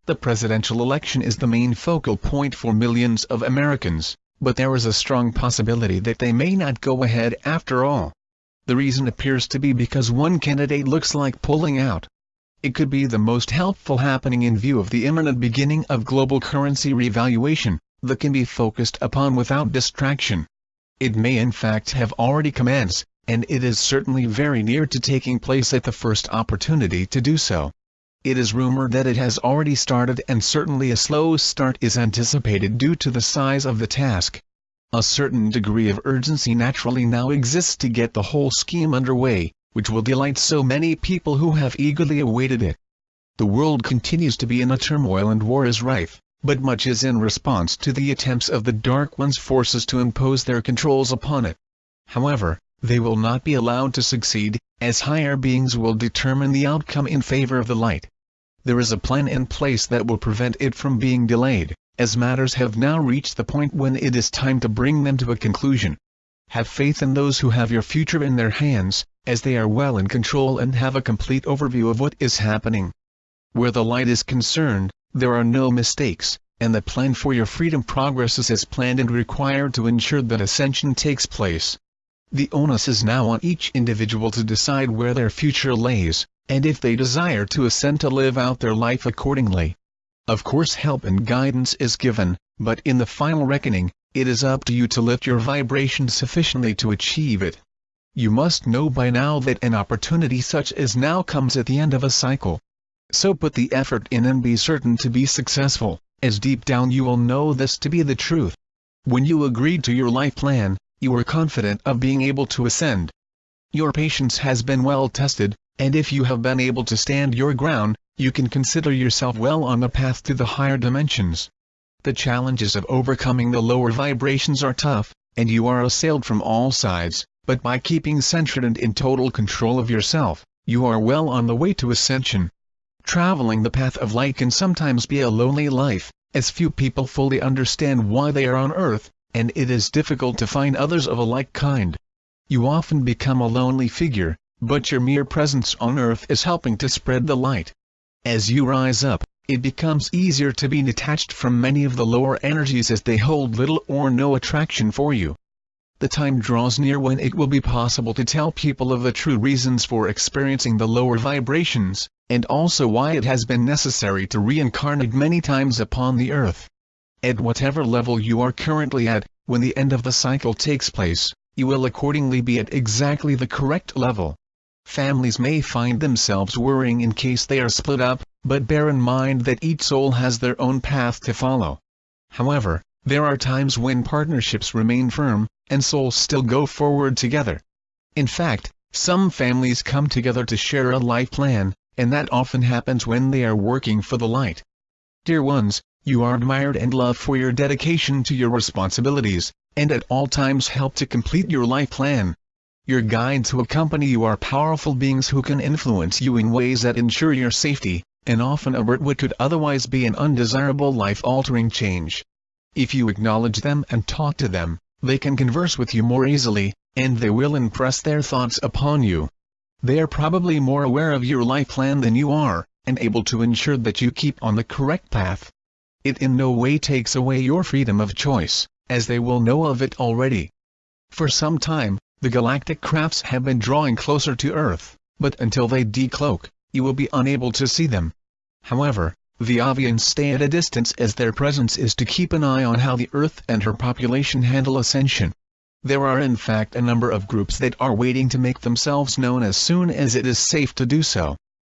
The presidential election is the main focal point for millions of Americans, but there is a strong possibility that they may not go ahead after all. The reason appears to be because one candidate looks like pulling out. It could be the most helpful happening in view of the imminent beginning of global currency revaluation, that can be focused upon without distraction. It may in fact have already commenced, and it is certainly very near to taking place at the first opportunity to do so. It is rumored that it has already started, and certainly a slow start is anticipated due to the size of the task. A certain degree of urgency naturally now exists to get the whole scheme underway, which will delight so many people who have eagerly awaited it. The world continues to be in a turmoil and war is rife, but much is in response to the attempts of the Dark One's forces to impose their controls upon it. However, they will not be allowed to succeed, as higher beings will determine the outcome in favor of the light. There is a plan in place that will prevent it from being delayed, as matters have now reached the point when it is time to bring them to a conclusion. Have faith in those who have your future in their hands, as they are well in control and have a complete overview of what is happening. Where the light is concerned, there are no mistakes, and the plan for your freedom progresses as planned and required to ensure that ascension takes place. The onus is now on each individual to decide where their future lays, and if they desire to ascend to live out their life accordingly. Of course help and guidance is given, but in the final reckoning, it is up to you to lift your vibration sufficiently to achieve it. You must know by now that an opportunity such as now comes at the end of a cycle. So put the effort in and be certain to be successful, as deep down you will know this to be the truth. When you agreed to your life plan, you were confident of being able to ascend. Your patience has been well tested, and if you have been able to stand your ground, you can consider yourself well on the path to the higher dimensions. The challenges of overcoming the lower vibrations are tough, and you are assailed from all sides, but by keeping centered and in total control of yourself, you are well on the way to ascension. Traveling the path of light can sometimes be a lonely life, as few people fully understand why they are on Earth, and it is difficult to find others of a like kind. You often become a lonely figure, but your mere presence on Earth is helping to spread the light. As you rise up, it becomes easier to be detached from many of the lower energies as they hold little or no attraction for you. The time draws near when it will be possible to tell people of the true reasons for experiencing the lower vibrations, and also why it has been necessary to reincarnate many times upon the Earth. At whatever level you are currently at, when the end of the cycle takes place, you will accordingly be at exactly the correct level. Families may find themselves worrying in case they are split up, but bear in mind that each soul has their own path to follow. However, there are times when partnerships remain firm, and souls still go forward together. In fact, some families come together to share a life plan, and that often happens when they are working for the light. Dear ones, you are admired and loved for your dedication to your responsibilities, and at all times help to complete your life plan. Your guides who accompany you are powerful beings who can influence you in ways that ensure your safety, and often avert what could otherwise be an undesirable life-altering change. If you acknowledge them and talk to them, they can converse with you more easily, and they will impress their thoughts upon you. They are probably more aware of your life plan than you are, and able to ensure that you keep on the correct path. It in no way takes away your freedom of choice, as they will know of it already. For some time, the galactic crafts have been drawing closer to Earth, but until they decloak, you will be unable to see them. However, the Avians stay at a distance as their presence is to keep an eye on how the Earth and her population handle ascension. There are in fact a number of groups that are waiting to make themselves known as soon as it is safe to do so.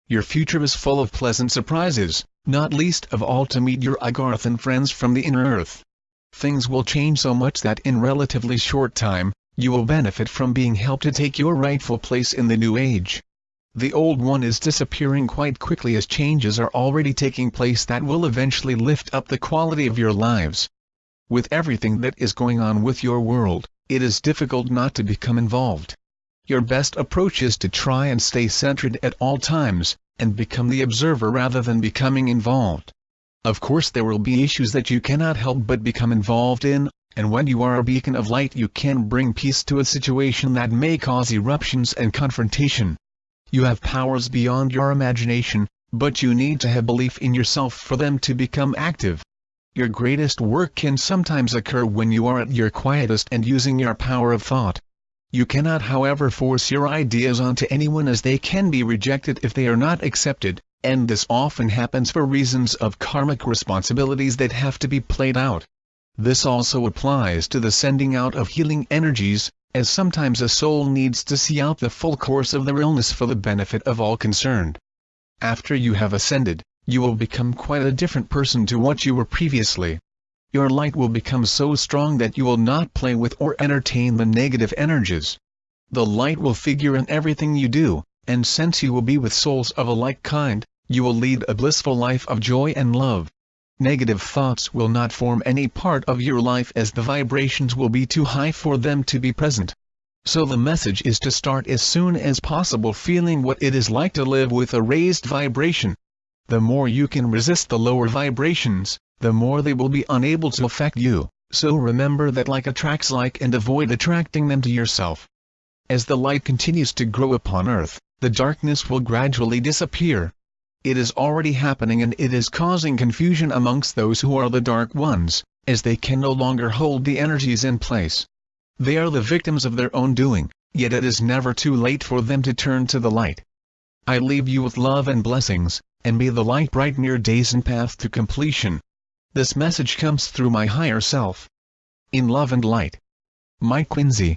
Your future is full of pleasant surprises, not least of all to meet your Agarthan friends from the inner Earth. Things will change so much that in relatively short time, you will benefit from being helped to take your rightful place in the new age. The old one is disappearing quite quickly as changes are already taking place that will eventually lift up the quality of your lives. With everything that is going on with your world, it is difficult not to become involved. Your best approach is to try and stay centered at all times, and become the observer rather than becoming involved. Of course there will be issues that you cannot help but become involved in, and when you are a beacon of light you can bring peace to a situation that may cause eruptions and confrontation. You have powers beyond your imagination, But you need to have belief in yourself for them to become active. Your greatest work can sometimes occur when you are at your quietest and using your power of thought. You cannot however force your ideas onto anyone, as they can be rejected if they are not accepted, and this often happens for reasons of karmic responsibilities that have to be played out. This also applies to the sending out of healing energies, as sometimes a soul needs to see out the full course of their illness for the benefit of all concerned. After you have ascended, you will become quite a different person to what you were previously. Your light will become so strong that you will not play with or entertain the negative energies. The light will figure in everything you do, and since you will be with souls of a like kind, you will lead a blissful life of joy and love. Negative thoughts will not form any part of your life, as the vibrations will be too high for them to be present. So the message is to start as soon as possible feeling what it is like to live with a raised vibration. The more you can resist the lower vibrations, the more they will be unable to affect you, so remember that like attracts like and avoid attracting them to yourself. As the light continues to grow upon earth, the darkness will gradually disappear. It is already happening, and it is causing confusion amongst those who are the dark ones, as they can no longer hold the energies in place. They are the victims of their own doing, yet it is never too late for them to turn to the light. I leave you with love and blessings, and may the light brighten your days and path to completion. This message comes through my higher self. In love and light. My Quinsey.